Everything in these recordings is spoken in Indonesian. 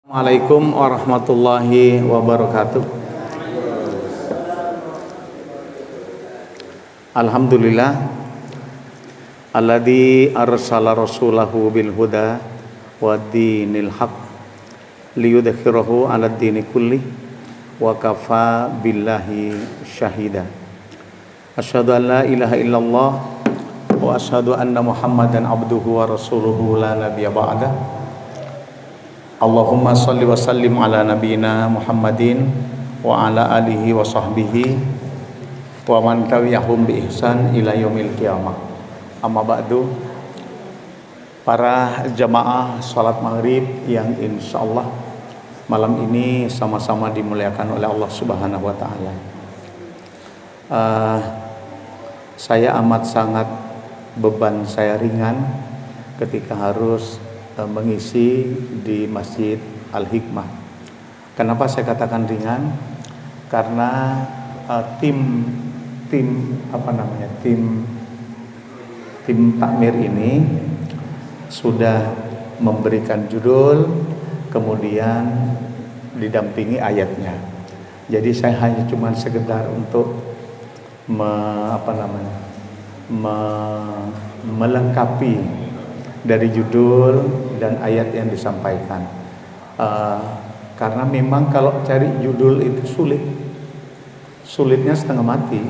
Assalamualaikum warahmatullahi wabarakatuh. Alhamdulillah alladzi arsala rasulahu bil huda wa dinil haq liyudhhirahu 'alad dini kulli wa kafa billahi syahida. Asyhadu an la ilaha illallah wa asyhadu anna Muhammadan abduhu wa rasuluhu la nabiyya ba'da. Allahumma salli wa sallim ala nabiyyina Muhammadin wa ala alihi wa sahbihi wa man tabi'ahum bi ihsan ila yaumil qiyamah. Amma ba'du. Para jamaah salat maghrib yang insyaallah malam ini sama-sama dimuliakan oleh Allah Subhanahu wa taala. Saya amat sangat beban saya ringan ketika harus mengisi di Masjid Al-Hikmah. Kenapa saya katakan ringan? Karena tim takmir ini sudah memberikan judul, kemudian didampingi ayatnya. Jadi saya hanya cuma sekedar untuk melengkapi dari judul dan ayat yang disampaikan, karena memang kalau cari judul itu sulitnya setengah mati.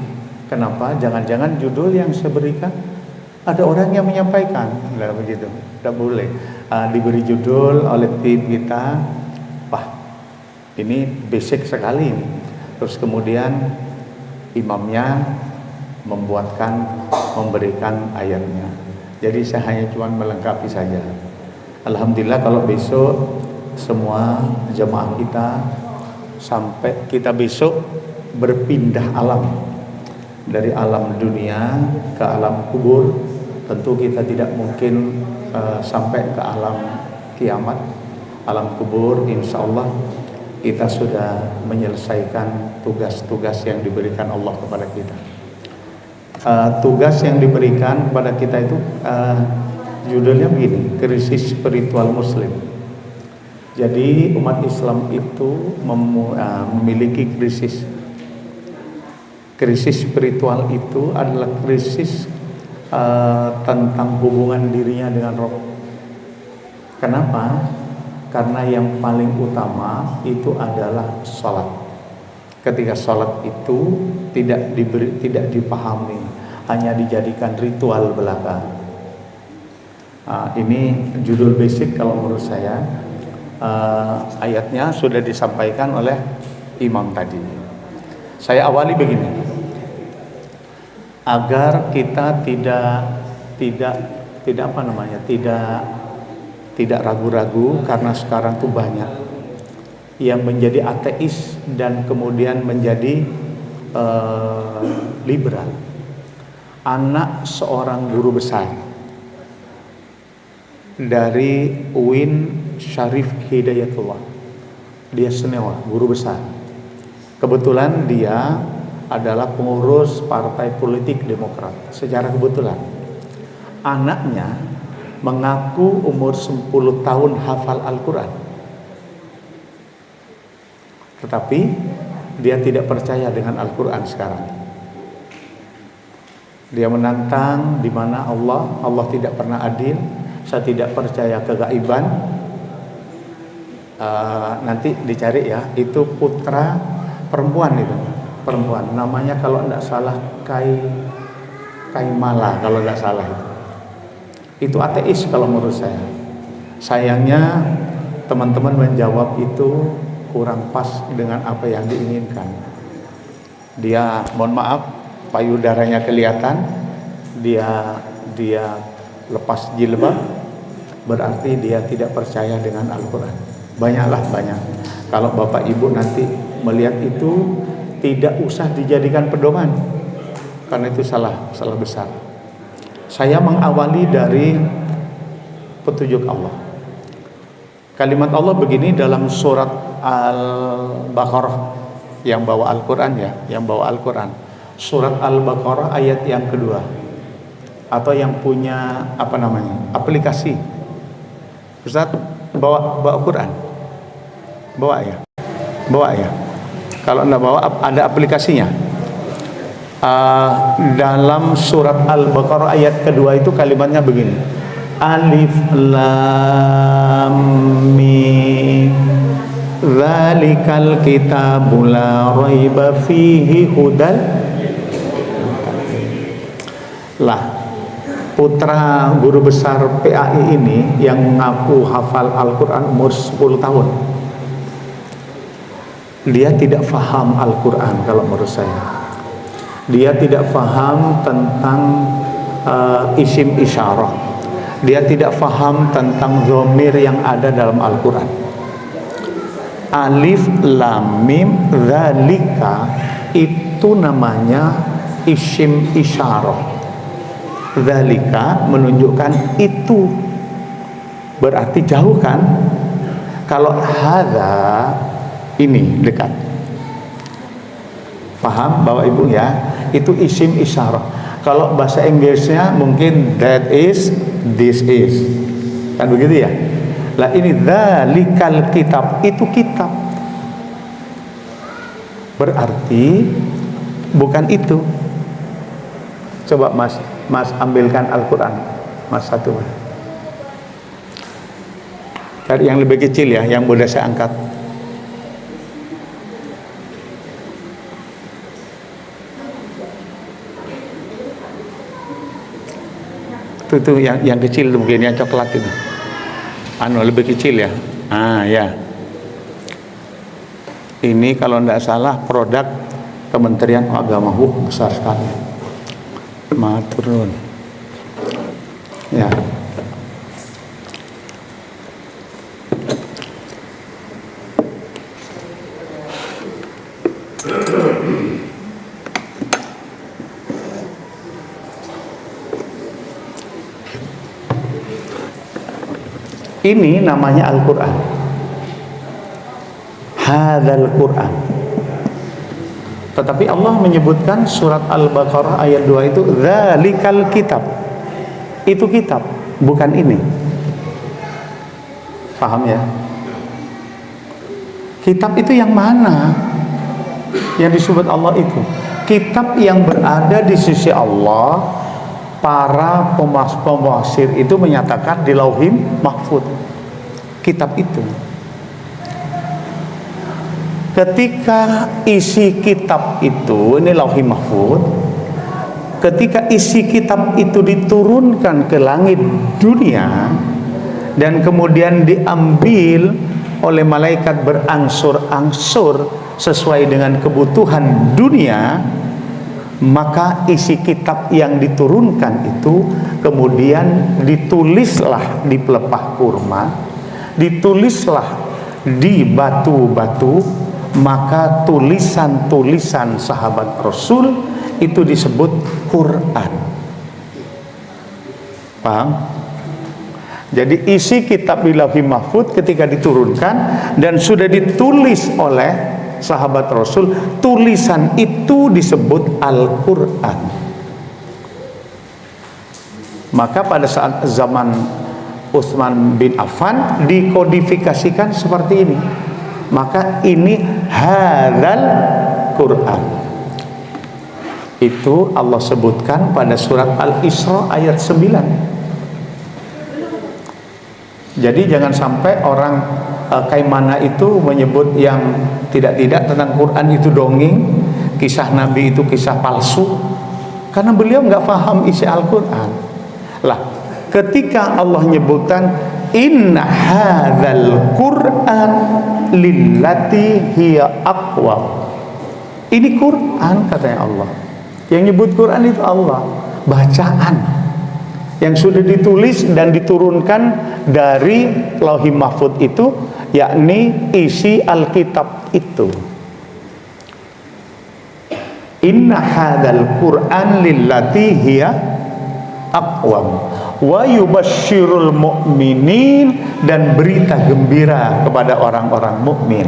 Kenapa? Jangan-jangan judul yang saya berikan ada orang yang menyampaikan, nggak begitu, tidak boleh. Diberi judul oleh tim kita, wah ini basic sekali ini. Terus kemudian imamnya memberikan ayatnya. Jadi saya hanya cuma melengkapi saja. Alhamdulillah kalau besok semua jemaah kita sampai kita besok berpindah alam dari alam dunia ke alam kubur, tentu kita tidak mungkin sampai ke alam kiamat. Alam kubur insyaallah kita sudah menyelesaikan tugas-tugas yang diberikan Allah kepada kita. Tugas yang diberikan kepada kita itu judulnya begini, krisis spiritual muslim. Jadi umat Islam itu memiliki krisis spiritual. Itu adalah krisis tentang hubungan dirinya dengan Rabb. Kenapa? Karena yang paling utama itu adalah salat. Ketika sholat itu tidak dipahami, hanya dijadikan ritual belaka. Ini judul basic kalau menurut saya. Ayatnya sudah disampaikan oleh imam tadi. Saya awali begini, agar kita tidak ragu-ragu, karena sekarang tuh banyak yang menjadi ateis dan kemudian menjadi liberal. Anak seorang guru besar dari UIN Syarif Hidayatullah, dia senior, guru besar. Kebetulan dia adalah pengurus partai politik Demokrat. Secara kebetulan anaknya mengaku umur 10 tahun hafal Al-Quran, tetapi dia tidak percaya dengan Al-Quran sekarang. Dia menantang di mana Allah tidak pernah adil. Saya tidak percaya kegaiban. Nanti dicari ya, itu putra perempuan, namanya kalau tidak salah Kaimala, kalau tidak salah itu ateis kalau menurut saya. Sayangnya teman-teman menjawab itu kurang pas dengan apa yang diinginkan. Dia, mohon maaf, payudaranya kelihatan, dia lepas jilbab, berarti dia tidak percaya dengan Al-Quran. Banyak. Kalau bapak ibu nanti melihat itu, tidak usah dijadikan pedoman, karena itu salah besar. Saya mengawali dari petunjuk Allah. Kalimat Allah begini dalam surat Al-Baqarah, yang bawa Al-Quran ya, surat Al-Baqarah ayat yang kedua, atau yang punya aplikasi. Ustaz bawa Quran, Bawa ya? Bawa ya? Kalau enggak bawa, ada aplikasinya. Dalam surat Al-Baqarah ayat kedua itu kalimatnya begini. Alif Lam Mim Dzalikal kitabu la raiba fihi hudal. Lah, putra guru besar PAI ini yang ngaku hafal Al-Quran umur 10 tahun, dia tidak faham Al-Quran. Kalau menurut saya, dia tidak faham tentang isim isyarah, dia tidak faham tentang dhamir yang ada dalam Al-Quran. Alif Lam Mim Dzalika itu namanya isim isyarah. Dzalika menunjukkan itu, berarti jauh kan. Kalau hadza ini dekat. Paham Bapak Ibu ya? Itu isim isyarah. Kalau bahasa Inggrisnya mungkin that is, this is, kan begitu ya? Lah ini dzalikal kitab, itu kitab, berarti bukan itu. Coba Mas ambilkan Al-Quran, Mas satu. Cari yang lebih kecil ya, yang mudah saya angkat. Itu yang kecil itu mungkin, yang coklat itu. Lebih kecil ya. Ya. Ini kalau tidak salah produk Kementerian Agama. Besar sekali. Maturun. Ya. Ini namanya Al-Quran. Hadzal Quran. Tetapi Allah menyebutkan surat Al-Baqarah ayat 2 itu dzalikal kitab. Itu kitab, bukan ini. Paham ya? Kitab itu yang mana? Yang disebut Allah itu kitab yang berada di sisi Allah. Para pemufasir itu menyatakan di Lauhim Mahfuz. Kitab itu, ketika isi kitab itu, ini Lauhim Mahfuz, ketika isi kitab itu diturunkan ke langit dunia dan kemudian diambil oleh malaikat berangsur-angsur sesuai dengan kebutuhan dunia, maka isi kitab yang diturunkan itu kemudian ditulislah di pelepah kurma, ditulislah di batu-batu, maka tulisan-tulisan sahabat Rasul itu disebut Quran. Paham? Jadi isi kitab di Lauhul Mahfuz ketika diturunkan dan sudah ditulis oleh sahabat Rasul, tulisan itu disebut Al-Quran. Maka pada saat zaman Utsman bin Affan dikodifikasikan seperti ini. Maka ini hadzal Quran. Itu Allah sebutkan pada surat Al-Isra ayat 9. Jadi jangan sampai orang Kaimana itu menyebut yang tidak-tidak tentang Quran itu dongeng, kisah Nabi itu kisah palsu, karena beliau nggak paham isi Al-Quran. Lah, ketika Allah menyebutkan inna hadzal Quran lillati hiya aqwa, ini Quran katanya Allah. Yang nyebut Quran itu Allah, bacaan yang sudah ditulis dan diturunkan dari Lauhul Mahfuz itu, yakni isi Alkitab itu. Inna hadzal Qur'an lillati hiya aqwam wa yubasyirul mu'minin, dan berita gembira kepada orang-orang mukmin.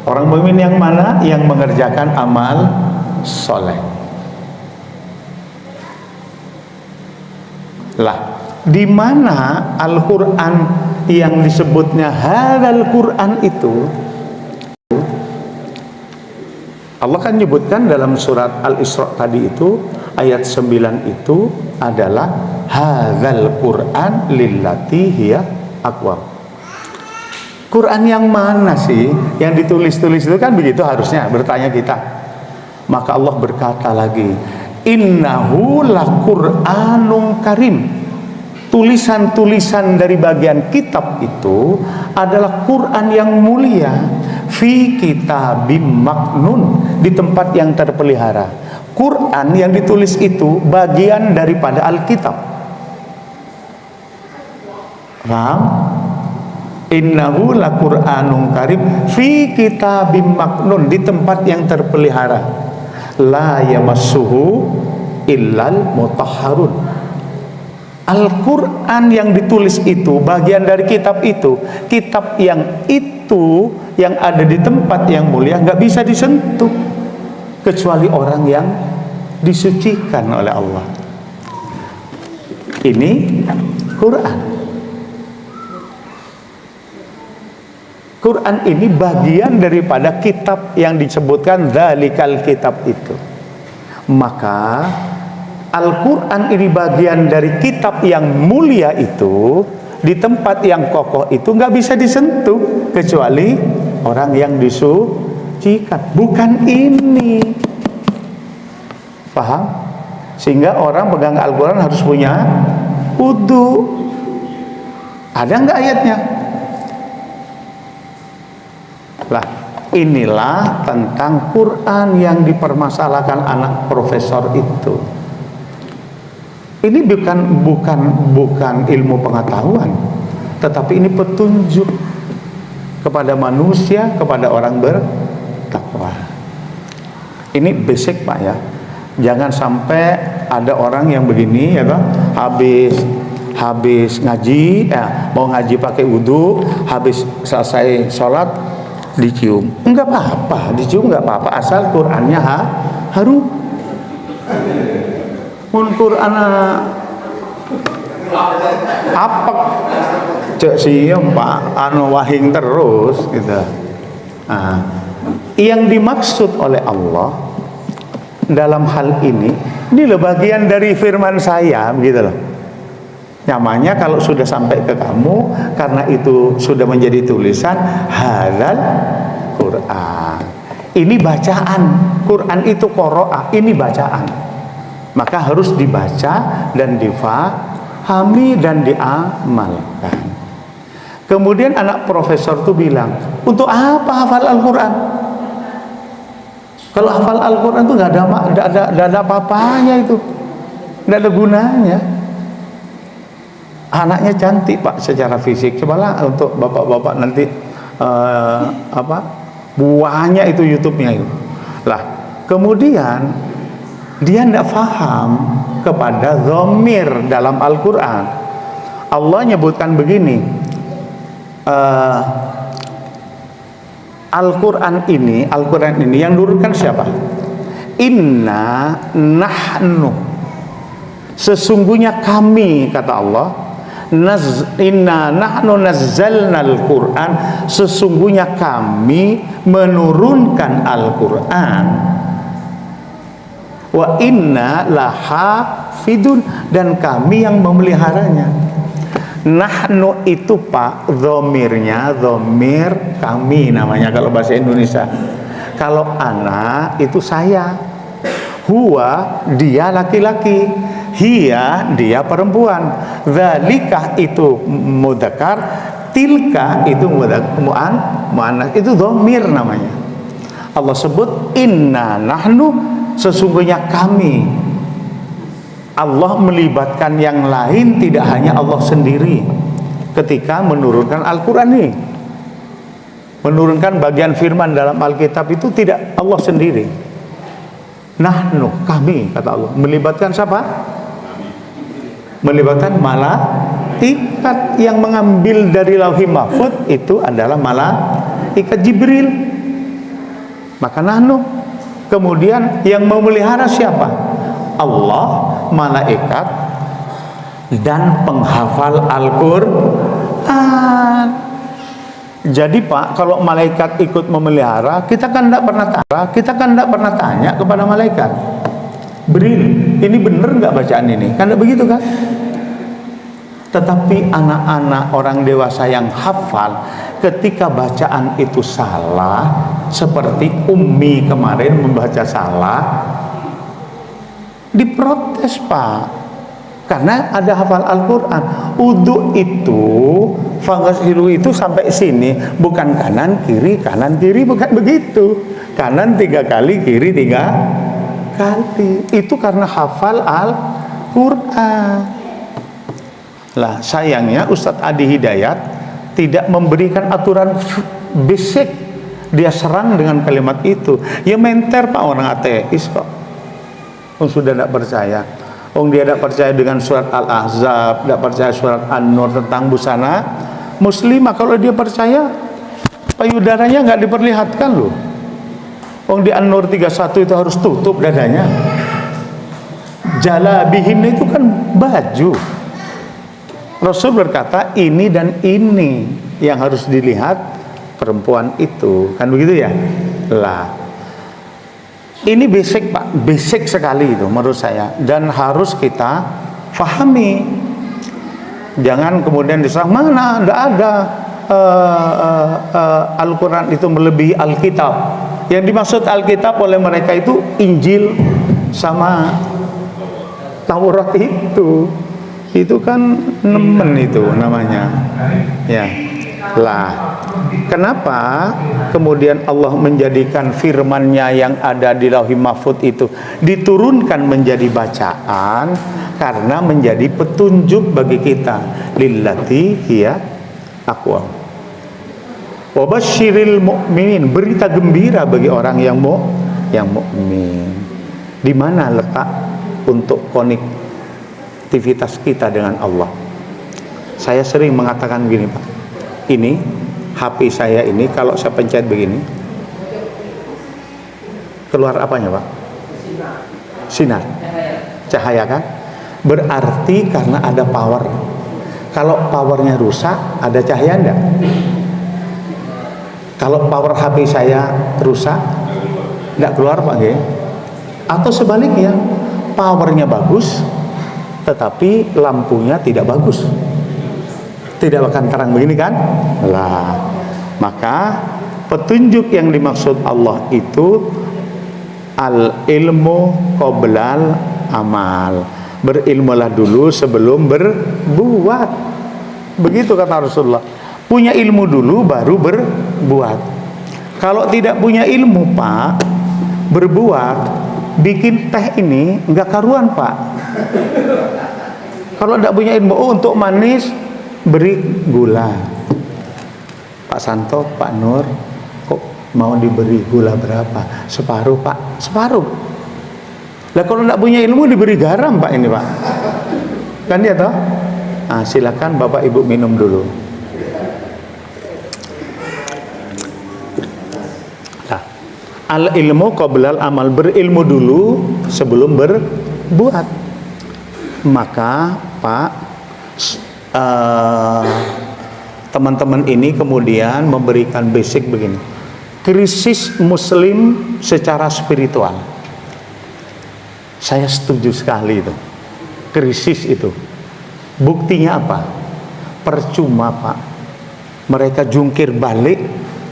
Orang mukmin yang mana? Yang mengerjakan amal soleh. Lah, di mana Al-Quran yang disebutnya hadzal Quran itu, Allah kan nyebutkan dalam surat Al-Isra tadi itu, ayat 9 itu adalah hadzal Quran lillati hiya aqwam. Quran yang mana sih yang ditulis-tulis itu, kan begitu harusnya bertanya kita. Maka Allah berkata lagi, innahu laqur'anun karim. Tulisan-tulisan dari bagian kitab itu adalah Quran yang mulia, fi kitabim maknun, di tempat yang terpelihara. Quran yang ditulis itu bagian daripada Alkitab. Paham? Innahu laqur'anun karim fi kitabim maknun, di tempat yang terpelihara. La yamassuhu illal mutahharun. Al-Quran yang ditulis itu bagian dari kitab itu. Kitab yang itu yang ada di tempat yang mulia nggak bisa disentuh kecuali orang yang disucikan oleh Allah. Ini Quran. Quran ini bagian daripada kitab yang disebutkan dzalikal kitab itu. Maka Al-Quran ini bagian dari kitab yang mulia itu, di tempat yang kokoh itu nggak bisa disentuh kecuali orang yang disucikan. Bukan ini. Paham? Sehingga orang pegang Al-Quran harus punya wudu. Ada nggak ayatnya? Lah, inilah tentang Quran yang dipermasalahkan anak profesor itu. Ini bukan ilmu pengetahuan, tetapi ini petunjuk kepada manusia, kepada orang bertakwa. Ini basic Pak ya. Jangan sampai ada orang yang begini ya toh, habis ngaji, mau ngaji pakai wudu, habis selesai sholat dicium. Enggak apa-apa, dicium enggak apa-apa asal Qur'annya harum. Mun Qur'an apa cek siem Pak anu wahing terus gitu. Nah, yang dimaksud oleh Allah dalam hal ini loh bagian dari firman saya begitu loh. Namanya kalau sudah sampai ke kamu, karena itu sudah menjadi tulisan hadzal Quran. Ini bacaan. Quran itu qiraah, ini bacaan. Maka harus dibaca dan difahami dan diamalkan. Kemudian anak profesor itu bilang, untuk apa hafal Al-Quran? Kalau hafal Al-Quran itu nggak ada apa-apanya itu, nggak ada gunanya. Anaknya cantik Pak secara fisik. Cobalah untuk bapak-bapak nanti buahnya itu YouTube-nya itu. Lah, kemudian dia tidak faham kepada dhamir dalam Al-Quran. Allah nyebutkan begini, Al-Quran ini yang nurunkan siapa? Inna nahnu, sesungguhnya kami, kata Allah, inna nahnu nazzalnal Quran, sesungguhnya kami menurunkan Al-Quran. Wa inna lahafidun, dan kami yang memeliharanya. Nahnu itu Pak, dhomirnya dhomir kami namanya kalau bahasa Indonesia. Kalau ana itu saya, huwa dia laki-laki, hiya dia perempuan, dzalika itu mudzakkar, tilka itu muannas, itu dhomir namanya. Allah sebut inna nahnu, sesungguhnya kami. Allah melibatkan yang lain, tidak hanya Allah sendiri ketika menurunkan Al-Quran ini. Menurunkan bagian firman dalam Alkitab itu tidak Allah sendiri. Nahnu, kami, kata Allah. Melibatkan siapa? Melibatkan malaikat yang mengambil dari Lauhul Mahfuz, itu adalah malaikat Jibril. Maka nahnu. Kemudian yang memelihara siapa? Allah, malaikat, dan penghafal Quran. Jadi Pak, kalau malaikat ikut memelihara, kita kan tidak pernah tanya kepada malaikat, Bril, ini benar nggak bacaan ini? Kan tidak begitu kan? Tetapi anak-anak orang dewasa yang hafal, ketika bacaan itu salah, seperti Ummi kemarin membaca salah, diprotes Pak. Karena ada hafal Al-Quran. Udhu itu, fagasilu itu sampai sini, bukan kanan kiri, bukan begitu. Kanan 3 kali, kiri 3 kali. Itu karena hafal Al-Quran. Lah sayangnya Ustadz Adi Hidayat tidak memberikan aturan basic. Dia serang dengan kalimat itu. Ya menter Pak, orang ateis kok. Sudah tidak percaya. Dia tidak percaya dengan surat Al-Ahzab, tidak percaya surat An-Nur tentang busana muslimah. Kalau dia percaya, payudaranya nggak diperlihatkan loh. Di An-Nur 31 itu harus tutup dadanya. Jalabihin itu kan baju. Rasul berkata ini dan ini yang harus dilihat perempuan itu, kan begitu ya? Lah. Ini basic Pak, basic sekali itu menurut saya, dan harus kita fahami. Jangan kemudian diserang, mana tidak ada Al-Quran itu melebihi Alkitab. Yang dimaksud Alkitab oleh mereka itu Injil sama Taurat itu kan nemen itu namanya ya. Lah kenapa kemudian Allah menjadikan firman-Nya yang ada di Lauhul Mahfuz itu diturunkan menjadi bacaan? Karena menjadi petunjuk bagi kita, lillati hiya aqwam. Wa basyiril mu'minin, berita gembira bagi orang yang mukmin. Di mana letak untuk konektivitas kita dengan Allah? Saya sering mengatakan begini Pak, ini HP saya ini kalau saya pencet begini, keluar apanya Pak? Sinar, cahaya kan? Berarti karena ada power. Kalau powernya rusak, ada cahaya enggak? Kalau power HP saya rusak, enggak keluar Pak ya? Atau sebaliknya, powernya bagus, tetapi lampunya tidak bagus, tidak akan terang begini kan? Lah, maka petunjuk yang dimaksud Allah itu al-ilmu qoblal amal. Berilmulah dulu sebelum berbuat. Begitu kata Rasulullah. Punya ilmu dulu baru berbuat. Kalau tidak punya ilmu Pak, berbuat, bikin teh ini enggak karuan Pak. Kalau tidak punya ilmu, untuk manis beri gula. Pak Santo, Pak Nur, kok mau diberi gula berapa? Separuh Pak, separuh. Lah kalau tidak punya ilmu diberi garam Pak ini Pak. Kan dia toh? Nah, silakan Bapak Ibu minum dulu. Nah, al ilmu qoblal amal, berilmu dulu sebelum berbuat. Maka Pak, teman-teman ini kemudian memberikan basic begini. Krisis muslim secara spiritual. Saya setuju sekali itu. Krisis itu. Buktinya apa? Percuma Pak. Mereka jungkir balik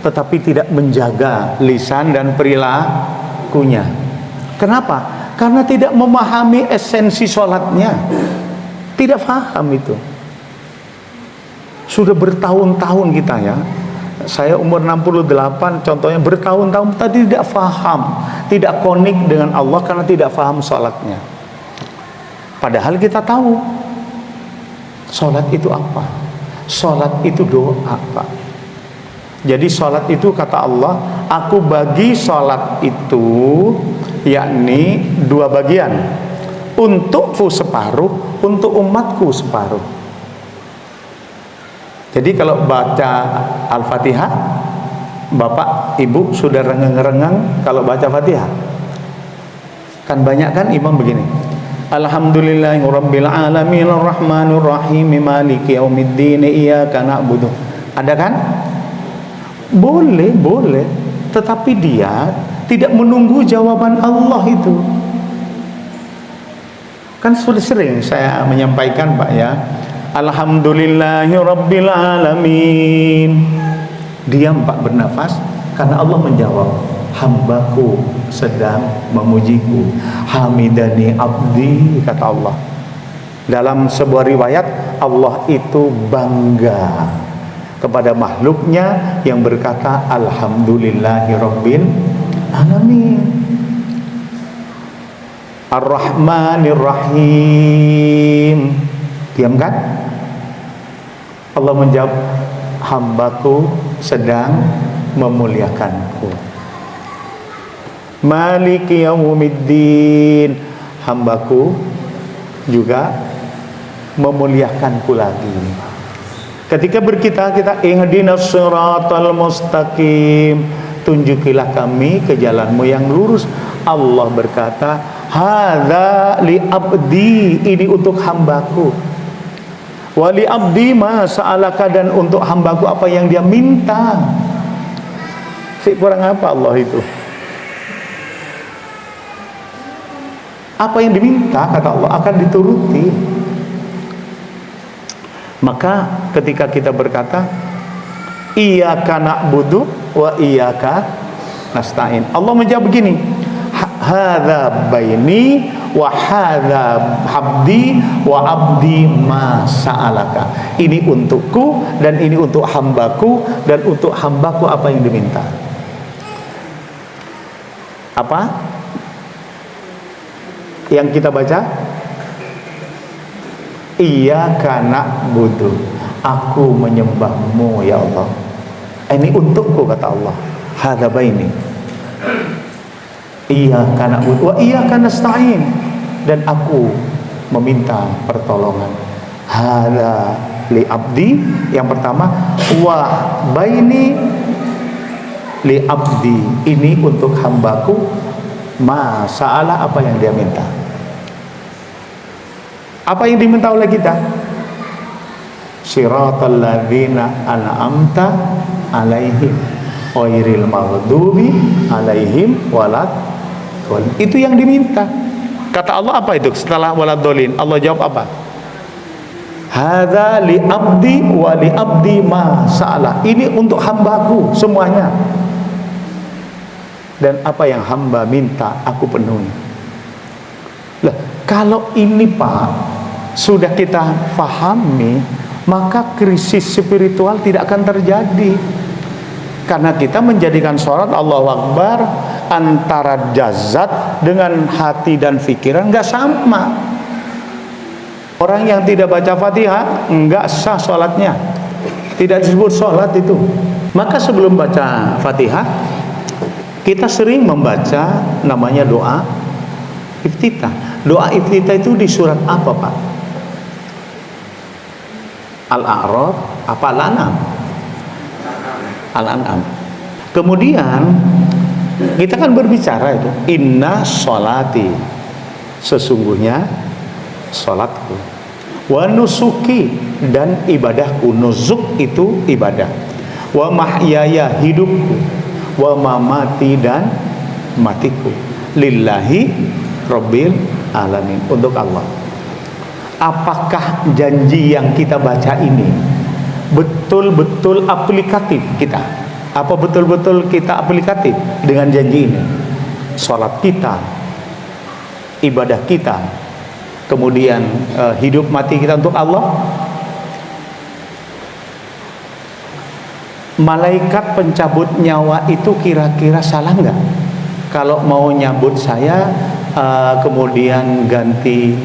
tetapi tidak menjaga lisan dan perilakunya. Kenapa? Karena tidak memahami esensi sholatnya. Tidak paham itu. Sudah bertahun-tahun kita ya. Saya umur 68, contohnya bertahun-tahun tadi tidak faham, tidak konik dengan Allah karena tidak faham sholatnya. Padahal kita tahu sholat itu apa? Sholat itu doa Pak. Jadi sholat itu kata Allah, aku bagi sholat itu yakni 2 bagian, untukku separuh, untuk umatku separuh. Jadi kalau baca Al-Fatihah, Bapak Ibu sudah rengeng-rengeng kalau baca Fatihah. Kan banyak kan imam begini. Alhamdulillahi rabbil alamin arrahmanir rahim maliki yaumiddin iyyaka na'budu. Ada kan? Boleh, boleh. Tetapi dia tidak menunggu jawaban Allah itu. Kan sudah sering saya menyampaikan Pak ya. Alhamdulillahi rabbil alamin. Diam Pak, bernafas, karena Allah menjawab, hambaku sedang memujiku, hamidani abdi, kata Allah. Dalam sebuah riwayat, Allah itu bangga kepada makhluknya yang berkata alhamdulillahi rabbil alamin. Ar-Rahmanir Rahim. Diam kan? Allah menjawab, hambaku sedang memuliakanku. Maliki yaumiddin, hambaku juga memuliakanku lagi. Ketika kita ihdinas siratal mustaqim, tunjukilah kami ke jalanmu yang lurus. Allah berkata, hadza li abdi, ini untuk hambaku. Wali abdi ma sa'alaka, dan untuk hambaku apa yang dia minta. Kurang apa Allah itu? Apa yang diminta, kata Allah, akan dituruti. Maka ketika kita berkata iyyaka na'budu wa iyyaka nasta'in, Allah menjawab begini, hadza baini wa hadza abdi wa abdi ma sa'alaka. Ini untukku dan ini untuk hambaku, dan untuk hambaku apa yang diminta. Apa yang kita baca? Iyyaka na'budu, aku menyembahmu ya Allah. Ini untukku, kata Allah. Hadza baini. Iyyaka na'budu wa iyyaka nasta'in, dan aku meminta pertolongan. Hadza li abdi, yang pertama, wa baini li abdi, ini untuk hambaku, ma sa'ala, apa yang dia minta. Apa yang diminta oleh kita? Siratal ladzina an'amta alaihim ghairil maghdubi alaihim waladdallin. Itu yang diminta. Kata Allah apa itu setelah waladdallin? Allah jawab apa? Hadza li abdi wa li abdi ma sa'ala. Ini untuk hambaku semuanya. Dan apa yang hamba minta aku penuhi. Lah, kalau ini Pak sudah kita pahami, maka krisis spiritual tidak akan terjadi. Karena kita menjadikan sholat Allahu Akbar antara jazat dengan hati dan pikiran nggak sama. Orang yang tidak baca Fatihah nggak sah sholatnya, tidak disebut sholat itu. Maka sebelum baca Fatihah, kita sering membaca namanya doa iftitah. Doa iftitah itu di surat apa Pak? Al-A'raf apa Al-An'am? Al-An'am. Kemudian kita kan berbicara itu, inna sholati, sesungguhnya sholatku, wa nusuki, dan ibadahku. Nusuk itu ibadah. Wa mahyaya, hidupku, wa mamati, dan matiku, lillahi rabbil alamin, untuk Allah. Apakah janji yang kita baca ini betul-betul aplikatif kita? Apa betul-betul kita aplikatif dengan janji ini? Salat kita, ibadah kita, kemudian hidup mati kita untuk Allah. Malaikat pencabut nyawa itu kira-kira salah nggak kalau mau nyabut saya, kemudian ganti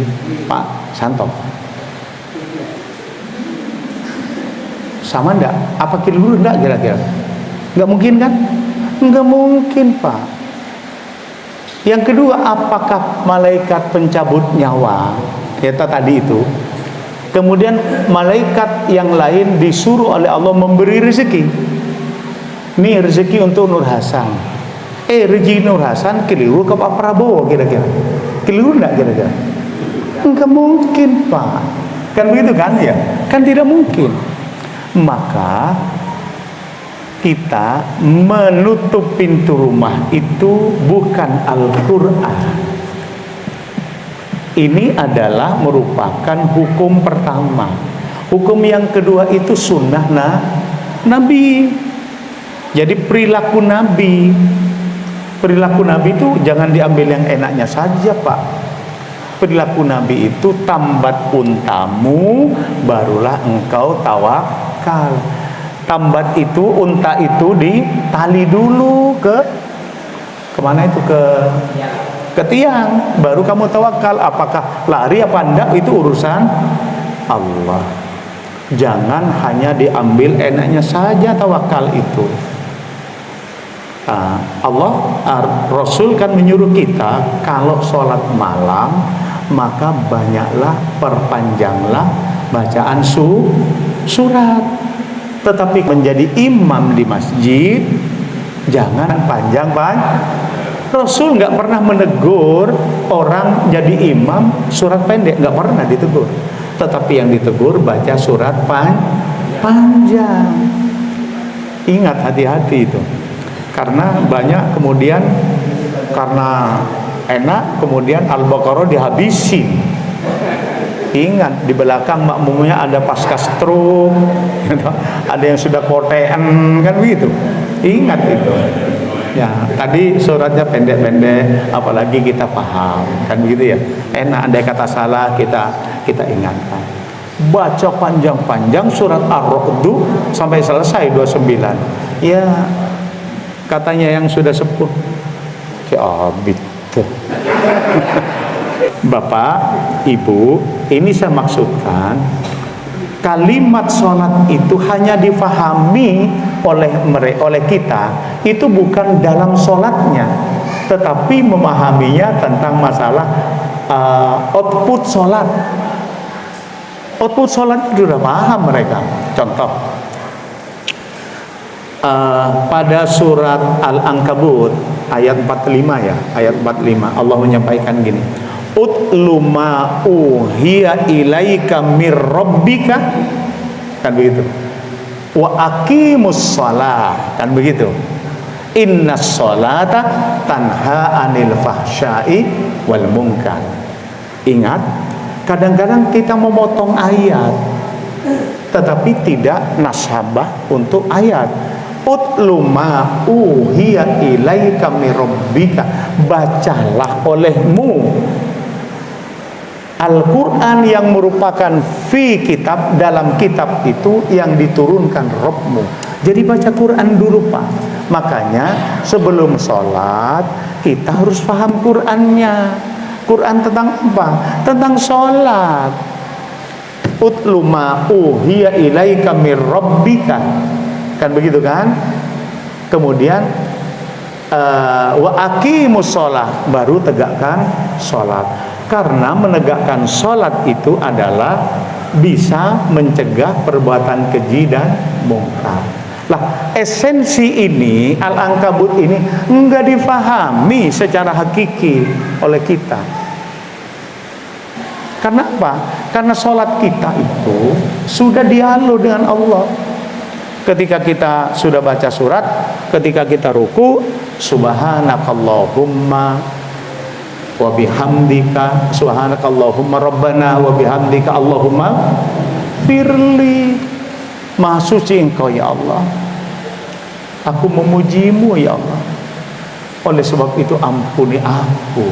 Pak Santo? Sama enggak? Apa keliru enggak kira-kira? Enggak mungkin kan? Enggak mungkin Pak. Yang kedua, apakah malaikat pencabut nyawa kita tadi itu, kemudian malaikat yang lain disuruh oleh Allah memberi rezeki? Nih rezeki untuk Nur Hasan. Rezeki Nur Hasan keliru ke Pak Prabowo kira-kira? Keliru enggak kira-kira? enggak mungkin Pak, kan begitu kan ya, kan tidak mungkin. Maka kita menutup pintu rumah itu bukan Al-Quran. Ini adalah merupakan hukum pertama. Hukum yang kedua itu sunnah Nabi. Jadi perilaku Nabi. Perilaku Nabi itu jangan diambil yang enaknya saja Pak. Perilaku Nabi itu tambat untamu, barulah engkau tawakal. Tambat itu, unta itu ditali dulu kemana itu, ke tiang, baru kamu tawakal. Apakah lari apa enggak itu urusan Allah. Jangan hanya diambil enaknya saja tawakal itu. Rasul kan menyuruh kita kalau sholat malam maka banyaklah, perpanjanglah bacaan surat. Tetapi menjadi imam di masjid jangan panjang-panjang. Rasul nggak pernah menegur orang jadi imam surat pendek, nggak pernah ditegur. Tetapi yang ditegur baca surat panjang. Ingat, hati-hati itu. Karena banyak kemudian karena enak kemudian Al-Baqarah dihabisin. Ingat, di belakang makmumnya ada pasca stroke, ada yang sudah kotean, kan begitu. Ingat itu. Ya, tadi suratnya pendek-pendek, apalagi kita paham, kan begitu ya. Enak, andai kata salah kita ingatkan. Baca panjang-panjang surat Ar-Ra'd sampai selesai 29. Ya, katanya yang sudah sepuh, kayak abid. Bapak, Ibu, ini saya maksudkan kalimat sholat itu hanya difahami oleh kita itu bukan dalam sholatnya, tetapi memahaminya tentang masalah output sholat. Output sholat itu sudah paham mereka. Contoh, pada surat Al-Ankabut ayat 45 ya, ayat 45 Allah menyampaikan gini, utlu ma uhiya ilaika mir rabbika, kan begitu, wa aqimus shalah, kan begitu, innas sholata tanha anil fahsyai wal munkar. Ingat, kadang-kadang kita memotong ayat tetapi tidak nasabah untuk ayat. Utlu ma uhiya ilaika mir rabbika, bacalah olehmu Al-Quran yang merupakan fi kitab, dalam kitab itu yang diturunkan Rabbmu. Jadi baca Quran dulu Pak. Makanya sebelum sholat kita harus paham Qurannya. Quran tentang apa? Tentang sholat. Utlu ma uhiya ilaika mir rabbika, kan begitu kan? Kemudian wa aqimus sholah, baru tegakkan sholat. Karena menegakkan sholat itu adalah bisa mencegah perbuatan keji dan mungkar. Lah, esensi ini, Al-Ankabut ini enggak difahami secara hakiki oleh kita. Karena apa? Karena sholat kita itu sudah dialog dengan Allah. Ketika kita sudah baca surat, ketika kita ruku, subhanakallahumma wa bihamdika, subhanakallahumma rabbana wa bihamdika allahumma firli, maha suci engkau ya Allah, aku memujimu ya Allah, oleh sebab itu ampuni aku.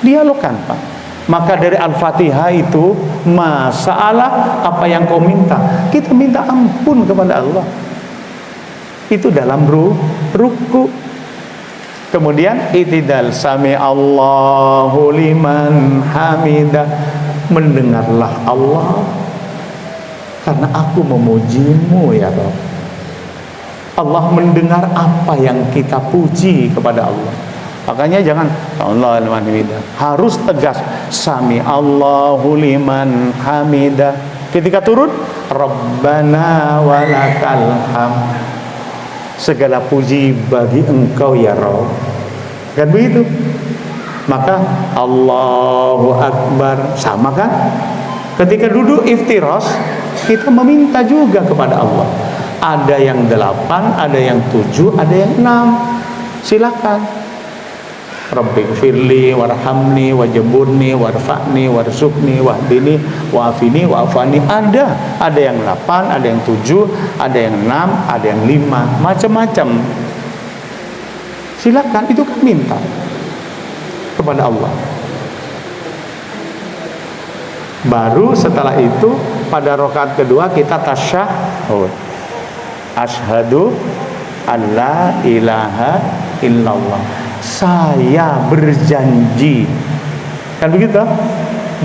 Dialogkan Pak. Maka dari Al-Fatihah itu, masalah apa yang kau minta, kita minta ampun kepada Allah. Itu dalam ruku. Kemudian itidal, sami Allahu liman hamidah, mendengarlah Allah karena aku memujimu ya Rabb. Allah mendengar apa yang kita puji kepada Allah. Makanya jangan Allah liman hamidah, harus tegas sami Allahu liman hamidah. Ketika turun, Rabbana walakal hamd, segala puji bagi engkau ya Rabb, kan begitu. Maka Allahu Akbar, sama kan? Ketika duduk iftiras, kita meminta juga kepada Allah. Ada yang 8, ada yang 7, ada yang 6. Silakan. Rabbighfirli warhamni wajburni warfa'ni warzuqni wahdini wa'afini wa'afani. Ada yang 8, ada yang 7, ada yang 6, ada yang 5, macam-macam. Silakan, itu kan minta kepada Allah. Baru setelah itu pada rakaat kedua kita tasyahhud. Asyhadu alla ilaha illallah. Saya berjanji, kan begitu,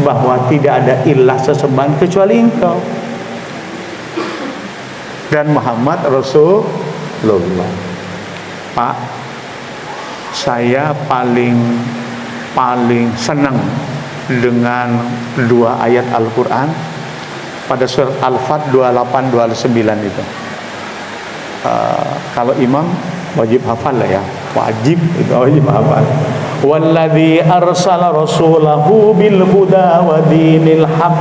bahwa tidak ada ilah sesembahan kecuali Engkau dan Muhammad Rasulullah. Pak, saya paling senang dengan 2 ayat Al-Quran pada surat Al-Fat 28-29 itu. Kalau imam wajib hafal lah ya, wajib hafal. Walladzi arsala rasulahu bil huda wa dinil haq.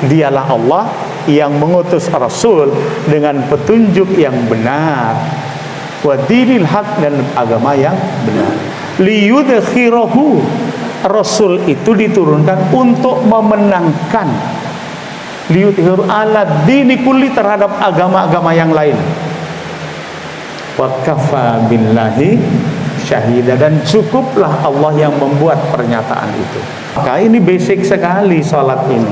Dialah Allah yang mengutus Rasul dengan petunjuk yang benar, wa dinil haq, dan agama yang benar. Liyudkhirahu, Rasul itu diturunkan untuk memenangkan, liyudhiru ala dini kulli, terhadap agama-agama yang lain. Wa kafa billahi syahida, dan cukuplah Allah yang membuat pernyataan itu. Maka ini basic sekali salat ini.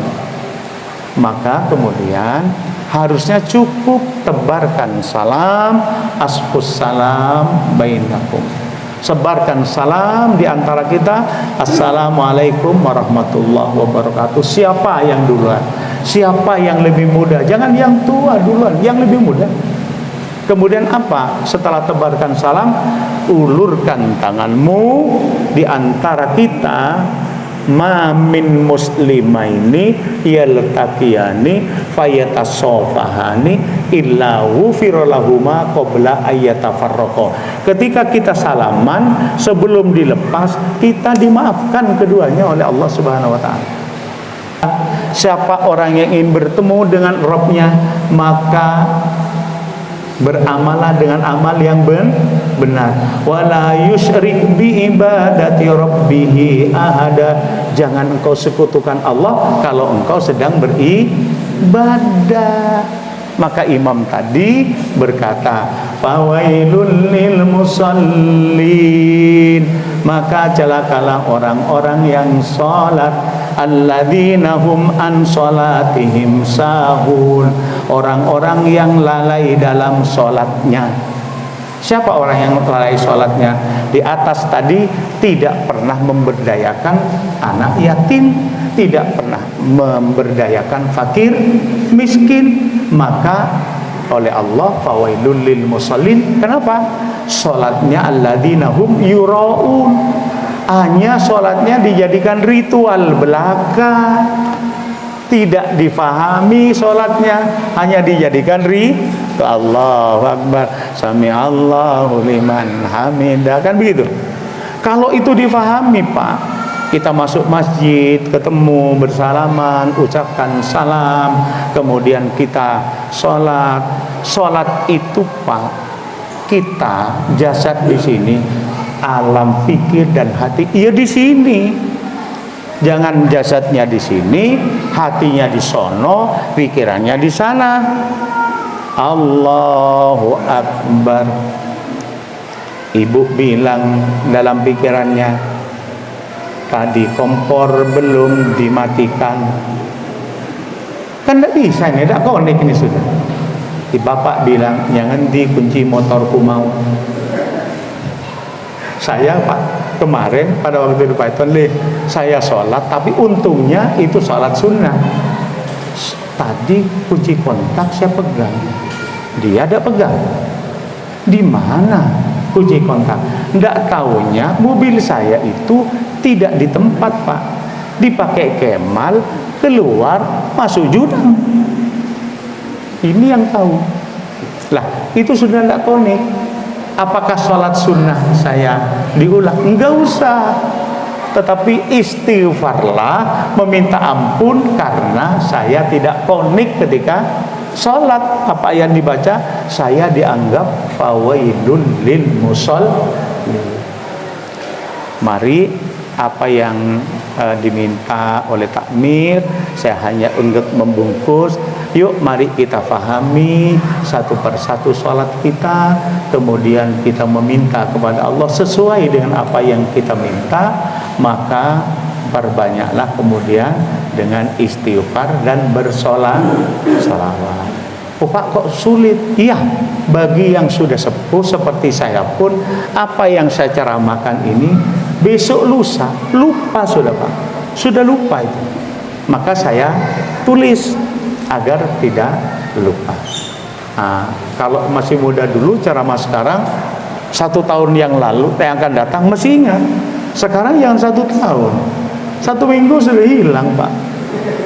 Maka kemudian harusnya cukup tebarkan salam, asfus salam bainakum. Sebarkan salam di antara kita. Assalamualaikum warahmatullahi wabarakatuh. Siapa yang duluan? Siapa yang lebih muda? Jangan yang tua duluan, yang lebih muda. Kemudian apa? Setelah tebarkan salam, ulurkan tanganmu di antara kita. Ma min muslimaini yaltaqiyani fayatasofahani illa ghufira lahuma qabla ayyatafarraqa. Ketika kita salaman, sebelum dilepas, kita dimaafkan keduanya oleh Allah Subhanahu wa taala. Siapa orang yang ingin bertemu dengan Rabbnya, maka beramalah dengan amal yang benar. Wala yusyrik bi ibadati rabbih ahada. Jangan engkau sekutukan Allah kalau engkau sedang beribadah. Maka imam tadi berkata, fawailul lil musallin, maka celakalah orang-orang yang salat, alladzina hum an salatihim sahun, orang-orang yang lalai dalam salatnya. Siapa orang yang lalai salatnya? Di atas tadi tidak pernah memberdayakan anak yatim, tidak pernah memberdayakan fakir miskin. Maka oleh Allah fawailul lil musallin. Kenapa? Salatnya alladzina hum yuraun. Hanya salatnya dijadikan ritual belaka, tidak difahami salatnya, hanya dijadikan Allahu Akbar, sami Allahu liman hamidah, kan begitu. Kalau itu difahami, Pak, kita masuk masjid, ketemu, bersalaman, ucapkan salam, kemudian kita sholat. Sholat itu, Pak, kita jasad di sini, alam pikir dan hati ya di sini. Jangan jasadnya di sini, hatinya di sono, pikirannya di sana. Allahu Akbar. Ibu bilang dalam pikirannya, tadi kompor belum dimatikan. Kan tidak bisa ini, tidak konek ini sudah. Si bapak bilang, jangan dikunci motorku mau. Saya, Pak, kemarin pada waktu di Python, saya sholat, tapi untungnya itu sholat sunnah. Tadi kunci kontak saya pegang, dia ada pegang. Di mana kunci kontak? Nggak taunya mobil saya itu tidak di tempat, Pak, dipakai Kemal, keluar masuk jurang. Ini yang tahu. Lah itu sudah nggak konek. Apakah sholat sunnah saya diulang? Enggak usah. tetapi istighfarlah, meminta ampun karena saya tidak konik ketika sholat. Apa yang dibaca? Saya dianggap fawailun lil musallin. Mari apa yang diminta oleh takmir, saya hanya untuk membungkus. Yuk mari kita fahami satu persatu sholat kita, kemudian kita meminta kepada Allah sesuai dengan apa yang kita minta, maka perbanyaklah kemudian dengan istighfar dan bersolawat. Oh Pak, kok sulit? Iya, bagi yang sudah sepuh seperti saya pun, apa yang saya ceramahkan ini besok lusa lupa sudah Pak, sudah lupa itu. Maka saya tulis agar tidak lupa. Nah, kalau masih muda dulu ceramah sekarang, 1 tahun yang lalu yang akan datang masih ingat. Sekarang yang 1 tahun, 1 minggu sudah hilang Pak,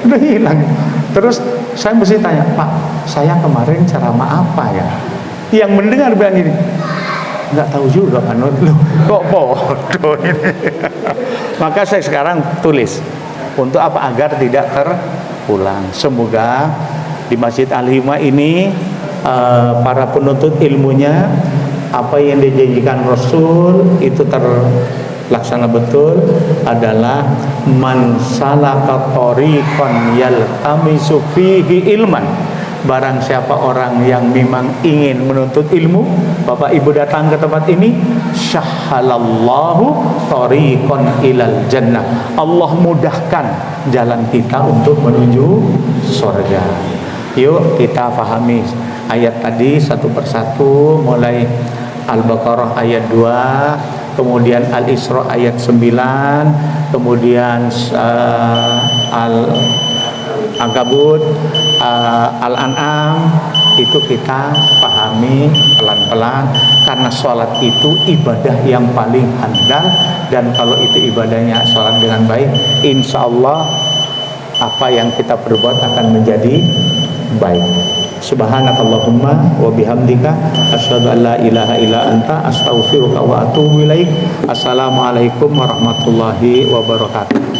sudah hilang. Terus saya mesti tanya, Pak, saya kemarin ceramah apa ya? Yang mendengar bilang gini, nggak tahu juga kan, kok bodoh ini. Maka saya sekarang tulis untuk apa? Agar tidak terulang. Semoga di Masjid Al-Himah ini para penuntut ilmunya, apa yang dijanjikan Rasul itu terlaksana betul, adalah man salaka thoriqan yaltamisu fihi ilman. Barang siapa orang yang memang ingin menuntut ilmu, Bapak Ibu datang ke tempat ini, syahhalallahu thoriqan ilal jannah. Allah mudahkan jalan kita untuk menuju surga. Yuk kita pahami ayat tadi satu persatu, mulai Al-Baqarah ayat 2, kemudian Al-Isra ayat 9, kemudian Al-Ankabut, Al-An'am, itu kita pahami pelan-pelan, karena sholat itu ibadah yang paling handal, dan kalau itu ibadahnya sholat dengan baik, insya Allah apa yang kita perbuat akan menjadi baik. Subhanakallahumma wa bihamdika asyhadu an la ilaha illa anta astaghfiruka wa atubu ilaik. Assalamualaikum warahmatullahi wabarakatuh.